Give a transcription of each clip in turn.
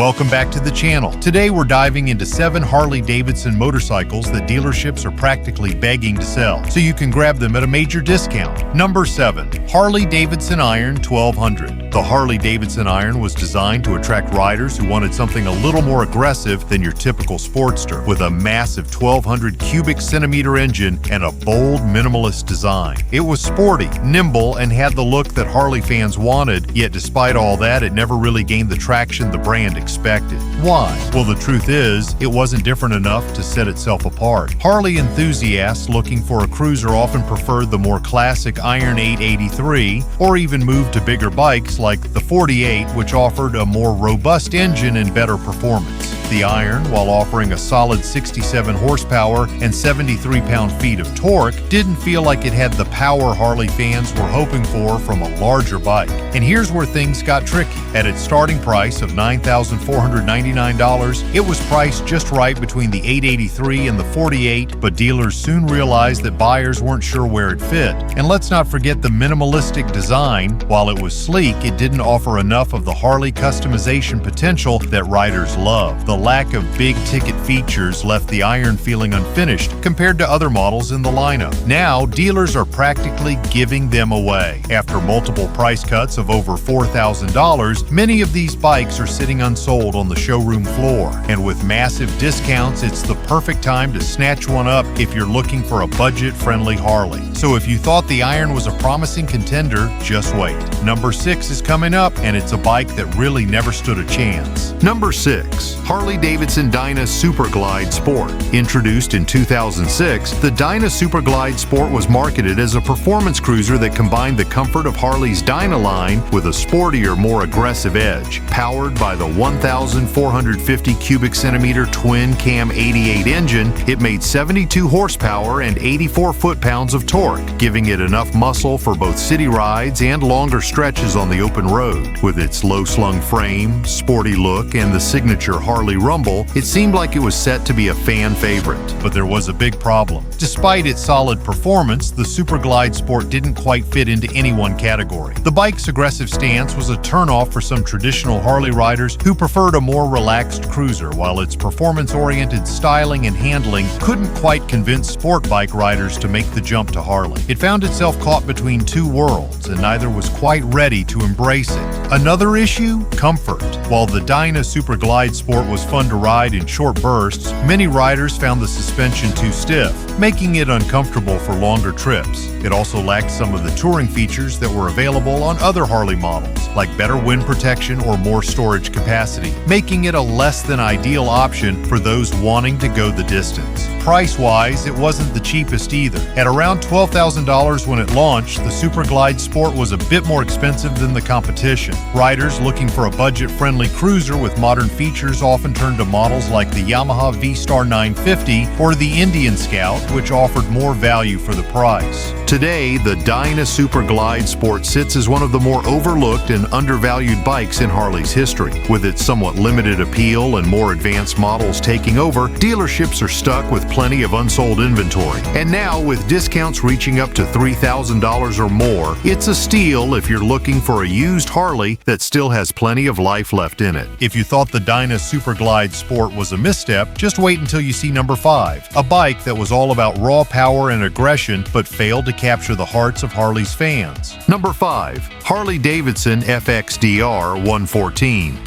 Welcome back to the channel. Today we're diving into 7 Harley Davidson motorcycles that dealerships are practically begging to sell, so you can grab them at a major discount. Number 7. Harley Davidson Iron 1200. The Harley Davidson Iron was designed to attract riders who wanted something a little more aggressive than your typical Sportster, with a massive 1200 cubic centimeter engine and a bold minimalist design. It was sporty, nimble, and had the look that Harley fans wanted, yet despite all that, it never really gained the traction the brand expected. Why? Well, the truth is, it wasn't different enough to set itself apart. Harley enthusiasts looking for a cruiser often preferred the more classic Iron 883, or even moved to bigger bikes like the 48, which offered a more robust engine and better performance. The Iron, while offering a solid 67 horsepower and 73 pound-feet of torque, didn't feel like it had the power Harley fans were hoping for from a larger bike. And here's where things got tricky. At its starting price of $9,499, it was priced just right between the 883 and the 48, but dealers soon realized that buyers weren't sure where it fit. And let's not forget the minimalistic design. While it was sleek, it didn't offer enough of the Harley customization potential that riders love. The lack of big-ticket features left the Iron feeling unfinished compared to other models in the lineup. Now, dealers are practically giving them away. After multiple price cuts of over $4,000, many of these bikes are sitting unsold on the showroom floor. And with massive discounts, it's the perfect time to snatch one up if you're looking for a budget-friendly Harley. So if you thought the Iron was a promising contender, just wait. Number 6 is coming up, and it's a bike that really never stood a chance. Number 6. Harley Davidson Dyna Super Glide Sport. Introduced in 2006, the Dyna Super Glide Sport was marketed as a performance cruiser that combined the comfort of Harley's Dyna line with a sportier, more aggressive edge. Powered by the 1,450 cubic centimeter twin cam 88 engine, it made 72 horsepower and 84 foot-pounds of torque, giving it enough muscle for both city rides and longer stretches on the open road. With its low-slung frame, sporty look, and the signature Harley rumble, it seemed like it was set to be a fan favorite. But there was a big problem. Despite its solid performance, the Super Glide Sport didn't quite fit into any one category. The bike's aggressive stance was a turnoff for some traditional Harley riders who preferred a more relaxed cruiser, while its performance-oriented styling and handling couldn't quite convince sport bike riders to make the jump to Harley. It found itself caught between two worlds, and neither was quite ready to embrace it. Another issue? Comfort. While the Dyna Super Glide Sport was fun to ride in short bursts, many riders found the suspension too stiff, making it uncomfortable for longer trips. It also lacked some of the touring features that were available on other Harley models, like better wind protection or more storage capacity, making it a less than ideal option for those wanting to go the distance. Price-wise, it wasn't the cheapest either. At around $12,000 when it launched, the Super Glide Sport was a bit more expensive than the competition. Riders looking for a budget-friendly cruiser with modern features often turned to models like the Yamaha V-Star 950 or the Indian Scout, which offered more value for the price. Today, the Dyna Super Glide Sport sits as one of the more overlooked and undervalued bikes in Harley's history. With its somewhat limited appeal and more advanced models taking over, dealerships are stuck with plenty of unsold inventory. And now, with discounts reaching up to $3,000 or more, it's a steal if you're looking for a used Harley that still has plenty of life left in it. If you thought the Dyna Super Glide Sport was a misstep, just wait until you see number 5, a bike that was all about raw power and aggression but failed to capture the hearts of Harley's fans. Number 5. Harley Davidson FXDR 114.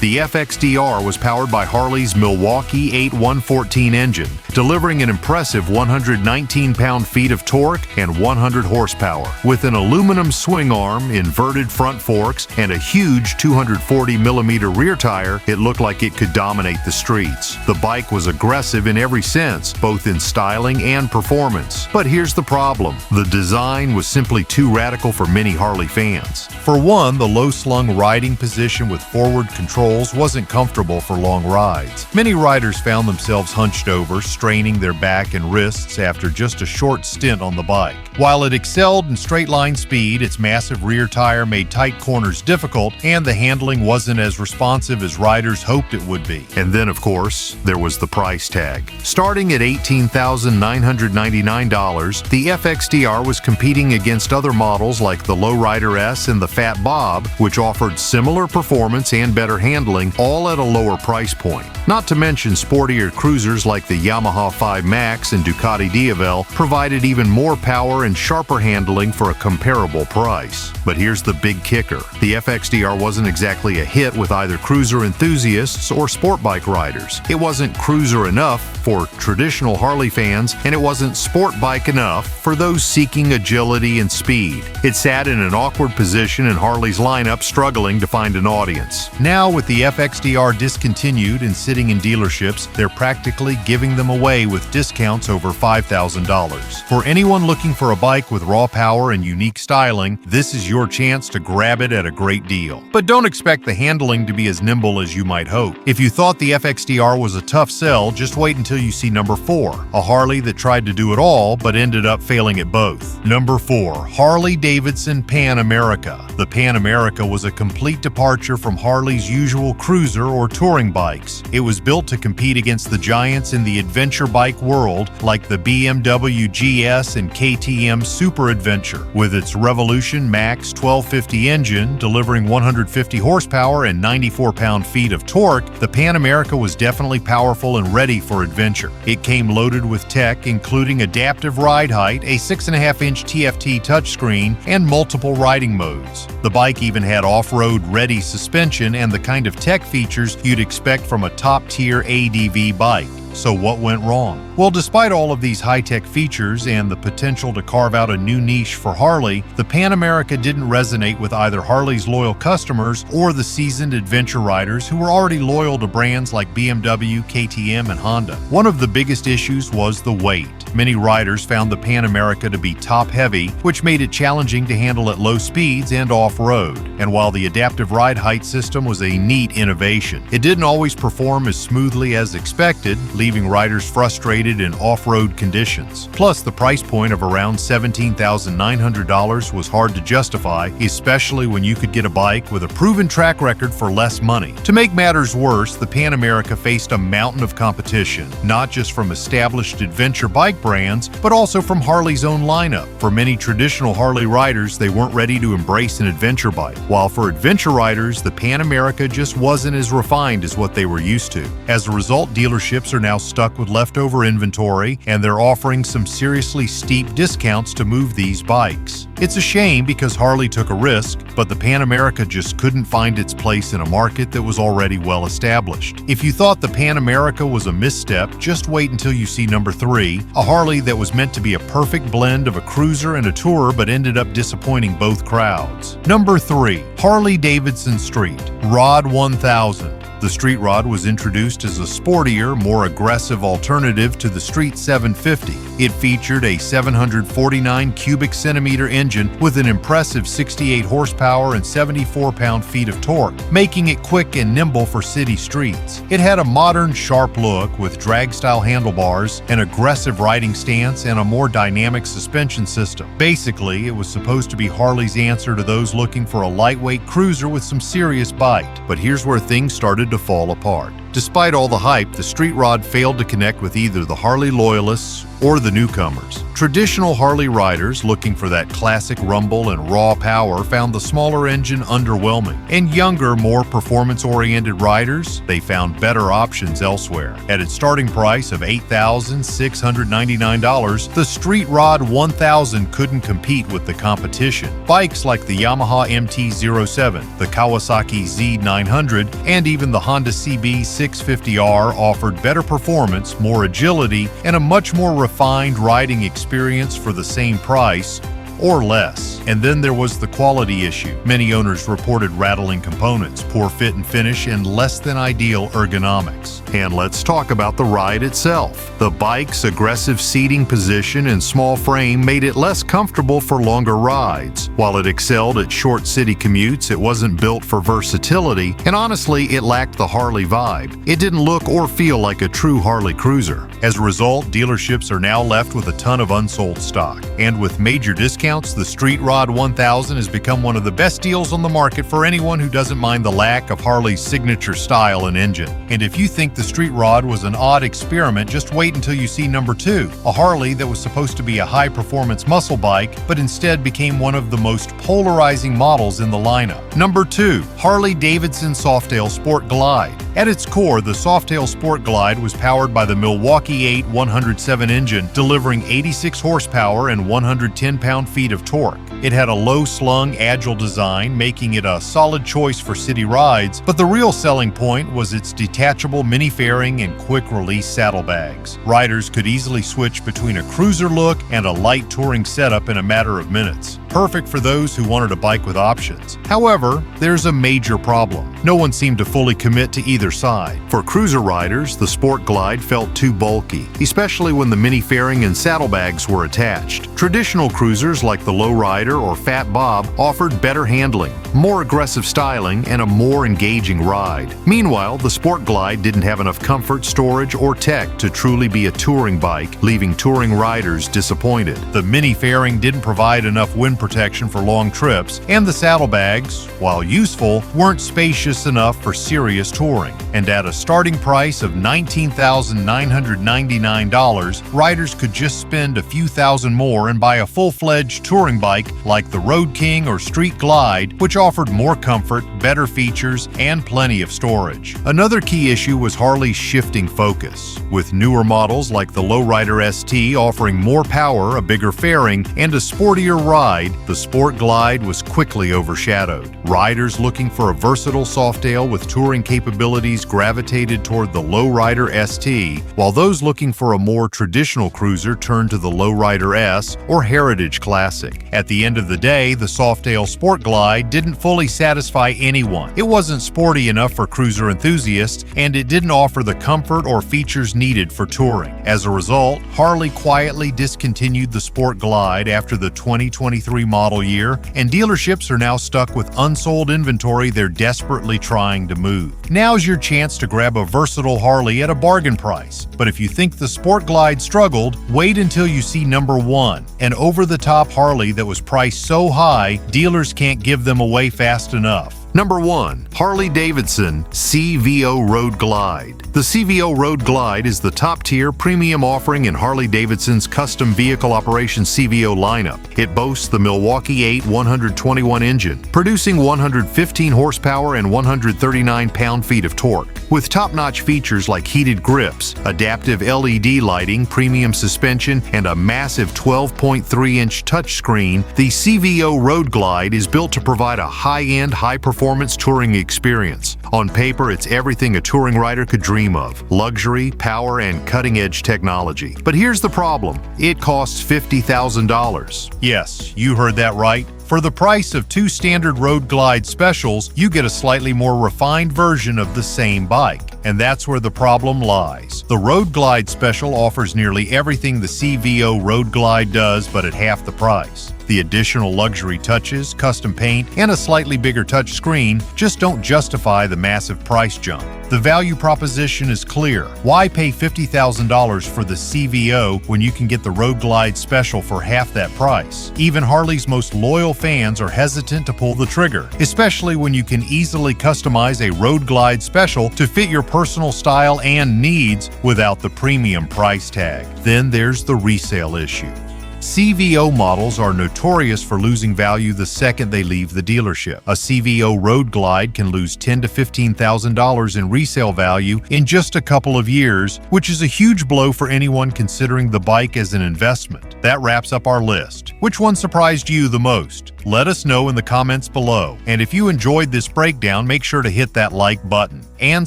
The FXDR was powered by Harley's Milwaukee 8114 engine, delivering an impressive 119 pound-feet of torque and 100 horsepower. With an aluminum swing arm, inverted front forks, and a huge 240mm rear tire, it looked like it could dominate the streets. The bike was aggressive in every sense, both in styling and performance. But here's the problem. The design was simply too radical for many Harley fans. For one, the low-slung riding position with forward controls wasn't comfortable for long rides. Many riders found themselves hunched over, straining their back and wrists after just a short stint on the bike. While it excelled in straight-line speed, its massive rear tire made tight corners difficult, and the handling wasn't as responsive as riders hoped it would be. And then, of course, there was the price tag. Starting at $18,999, the FXDR was competing against other models like the Lowrider S and the Fat Bob, which offered similar performance and better handling, all at a lower price point. Not to mention sportier cruisers like the Yamaha 5 Max and Ducati Diavel provided even more power and sharper handling for a comparable price. But here's the big kicker. The FXDR wasn't exactly a hit with either cruiser enthusiasts or sport bike riders. It wasn't cruiser enough for traditional Harley fans, and it wasn't sport bike enough for those seeking agility and speed. It sat in an awkward position in Harley's lineup, struggling to find an audience. Now, with the FXDR discontinued and sitting in dealerships, they're practically giving them away with discounts over $5,000. For anyone looking for a bike with raw power and unique styling, this is your chance to grab it at a great deal. But don't expect the handling to be as nimble as you might hope. If you thought the FXDR was a tough sell, just wait until you see number 4, a Harley that tried to do it all but ended up failing at both. Number 4, Harley Davidson Pan America. The Pan America was a complete departure from Harley's usual cruiser or touring bikes. It was built to compete against the giants in the adventure bike world like the BMW GS and KTM Super Adventure. With its Revolution Max 1250 engine delivering 150 horsepower and 94 pound-feet of torque, the Pan America was definitely powerful and ready for adventure. It came loaded with tech including adaptive ride height, a 6.5-inch TFT touchscreen, and multiple riding modes. The bike even had off-road ready suspension and the kind of tech features you'd expect from a top-tier ADV bike. So what went wrong? Well, despite all of these high-tech features and the potential to carve out a new niche for Harley, the Pan America didn't resonate with either Harley's loyal customers or the seasoned adventure riders who were already loyal to brands like BMW, KTM, and Honda. One of the biggest issues was the weight. Many riders found the Pan America to be top-heavy, which made it challenging to handle at low speeds and off-road. And while the adaptive ride height system was a neat innovation, it didn't always perform as smoothly as expected, leaving riders frustrated in off-road conditions. Plus, the price point of around $17,900 was hard to justify, especially when you could get a bike with a proven track record for less money. To make matters worse, the Pan America faced a mountain of competition, not just from established adventure bike brands, but also from Harley's own lineup. For many traditional Harley riders, they weren't ready to embrace an adventure bike, while for adventure riders, the Pan America just wasn't as refined as what they were used to. As a result, dealerships are now stuck with leftover inventory, and they're offering some seriously steep discounts to move these bikes. It's a shame because Harley took a risk, but the Pan America just couldn't find its place in a market that was already well established. If you thought the Pan America was a misstep, just wait until you see number 3, a Harley that was meant to be a perfect blend of a cruiser and a tourer but ended up disappointing both crowds. Number 3, Harley Davidson Street Rod 1000. The Street Rod was introduced as a sportier, more aggressive alternative to the Street 750. It featured a 749 cubic centimeter engine with an impressive 68 horsepower and 74 pound-feet of torque, making it quick and nimble for city streets. It had a modern, sharp look with drag-style handlebars, an aggressive riding stance, and a more dynamic suspension system. Basically, it was supposed to be Harley's answer to those looking for a lightweight cruiser with some serious bite. But here's where things started to fall apart. Despite all the hype, the Street Rod failed to connect with either the Harley loyalists or the newcomers. Traditional Harley riders looking for that classic rumble and raw power found the smaller engine underwhelming, and younger, more performance-oriented riders, they found better options elsewhere. At its starting price of $8,699, the Street Rod 1000 couldn't compete with the competition. Bikes like the Yamaha MT-07, the Kawasaki Z900, and even the Honda CB 650R offered better performance, more agility, and a much more refined riding experience for the same price, or less. And then there was the quality issue. Many owners reported rattling components, poor fit and finish, and less than ideal ergonomics. And let's talk about the ride itself. The bike's aggressive seating position and small frame made it less comfortable for longer rides. While it excelled at short city commutes, it wasn't built for versatility, and honestly, it lacked the Harley vibe. It didn't look or feel like a true Harley cruiser. As a result, dealerships are now left with a ton of unsold stock. And with major discounts, the Street Rod 1000 has become one of the best deals on the market for anyone who doesn't mind the lack of Harley's signature style and engine. And if you think the Street Rod was an odd experiment, just wait until you see number 2, a Harley that was supposed to be a high-performance muscle bike, but instead became one of the most polarizing models in the lineup. Number 2, Harley Davidson Softail Sport Glide. At its core, the Softail Sport Glide was powered by the Milwaukee 8 107 engine, delivering 86 horsepower and 110 pound-feet of torque. It had a low-slung, agile design, making it a solid choice for city rides, but the real selling point was its detachable mini fairing and quick-release saddlebags. Riders could easily switch between a cruiser look and a light touring setup in a matter of minutes. Perfect for those who wanted a bike with options. However, there's a major problem. No one seemed to fully commit to either side. For cruiser riders, the Sport Glide felt too bulky, especially when the mini fairing and saddlebags were attached. Traditional cruisers like the Lowrider or Fat Bob offered better handling, more aggressive styling, and a more engaging ride. Meanwhile, the Sport Glide didn't have enough comfort, storage, or tech to truly be a touring bike, leaving touring riders disappointed. The mini fairing didn't provide enough wind protection for long trips, and the saddlebags, while useful, weren't spacious enough for serious touring. And at a starting price of $19,999, riders could just spend a few thousand more and buy a full-fledged touring bike like the Road King or Street Glide, which offered more comfort, better features, and plenty of storage. Another key issue was Harley's shifting focus. With newer models like the Lowrider ST offering more power, a bigger fairing, and a sportier ride, the Sport Glide was quickly overshadowed. Riders looking for a versatile Softail with touring capabilities gravitated toward the Lowrider ST, while those looking for a more traditional cruiser turned to the Lowrider S or Heritage Classic. At the end of the day, the Softail Sport Glide didn't fully satisfy anyone. It wasn't sporty enough for cruiser enthusiasts, and it didn't offer the comfort or features needed for touring. As a result, Harley quietly discontinued the Sport Glide after the 2023 model year, and dealerships are now stuck with unsold inventory they're desperately trying to move. Now's your chance to grab a versatile Harley at a bargain price. But if you think the Sport Glide struggled, wait until you see number 1, an over-the-top Harley that was priced so high, dealers can't give them away fast enough. Number 1. Harley Davidson CVO Road Glide. The CVO Road Glide is the top-tier premium offering in Harley Davidson's custom vehicle operations CVO lineup. It boasts the Milwaukee 8 121 engine, producing 115 horsepower and 139 pound-feet of torque. With top-notch features like heated grips, adaptive LED lighting, premium suspension, and a massive 12.3-inch touchscreen, the CVO Road Glide is built to provide a high-end, high-performance touring experience. On paper, it's everything a touring rider could dream of: luxury, power, and cutting-edge technology. But here's the problem: it costs $50,000. Yes, you heard that right. For the price of 2 standard Road Glide specials, you get a slightly more refined version of the same bike. And that's where the problem lies. The Road Glide Special offers nearly everything the CVO Road Glide does, but at half the price. The additional luxury touches, custom paint, and a slightly bigger touch screen just don't justify the massive price jump. The value proposition is clear. Why pay $50,000 for the CVO when you can get the Road Glide Special for half that price? Even Harley's most loyal fans are hesitant to pull the trigger, especially when you can easily customize a Road Glide Special to fit your personal style and needs without the premium price tag. Then there's the resale issue. CVO models are notorious for losing value the second they leave the dealership. A CVO Road Glide can lose $10,000 to $15,000 in resale value in just a couple of years, which is a huge blow for anyone considering the bike as an investment. That wraps up our list. Which one surprised you the most? Let us know in the comments below. And if you enjoyed this breakdown, make sure to hit that like button. And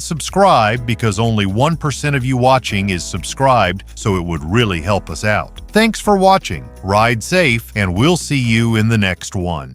subscribe, because only 1% of you watching is subscribed, so it would really help us out. Thanks for watching, ride safe, and we'll see you in the next one.